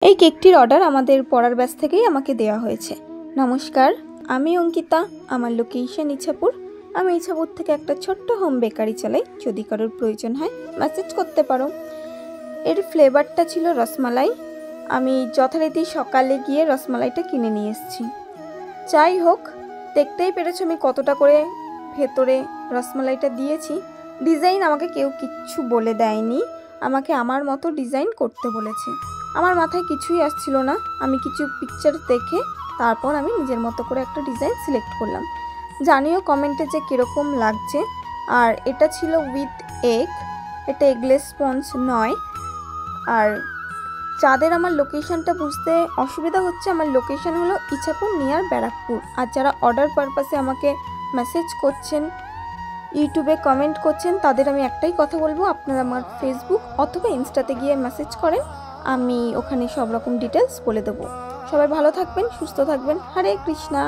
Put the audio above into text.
এই কেকটির অর্ডার আমাদের পড়ার ব্যাচ থেকেই আমাকে দেওয়া হয়েছে। নমস্কার, আমি অঙ্কিতা। আমার লোকেশন ইছাপুর। আমি ইছাপুর থেকে একটা ছোট্ট হোম বেকারি চালাই। যদি কারোর প্রয়োজন হয় মেসেজ করতে পারো। এর ফ্লেভারটা ছিল রসমালাই। আমি যথারীতি সকালে গিয়ে রসমালাইটা কিনে নিয়ে এসেছি। যাই হোক, দেখতেই পেরেছো আমি কতটা করে ভেতরে রসমালাইটা দিয়েছি। ডিজাইন আমাকে কেউ কিচ্ছু বলে দেয়নি, আমাকে আমার মতো ডিজাইন করতে বলেছে। আমার মাথায় কিছুই আসছিল না, আমি কিছু পিকচার দেখে তারপর আমি নিজের মতো করে একটা ডিজাইন সিলেক্ট করলাম। জানিও কমেন্টে যে কীরকম লাগছে। আর এটা ছিল উইথ এগ, এটা এগলেস স্পঞ্জ নয়। আর যাদের আমার লোকেশনটা বুঝতে অসুবিধা হচ্ছে, আমার লোকেশন হলো ইছাপুর নিয়ার ব্যারাকপুর। আর যারা অর্ডার পারপাসে আমাকে মেসেজ করছেন, ইউটিউবে কমেন্ট করছেন, তাদের আমি একটাই কথা বলবো, আপনারা আমার ফেসবুক অথবা ইনস্টাতে গিয়ে মেসেজ করেন, আমি ওখানে সব রকম ডিটেলস বলে দেবো। সবাই ভালো থাকবেন, সুস্থ থাকবেন। হরে কৃষ্ণা।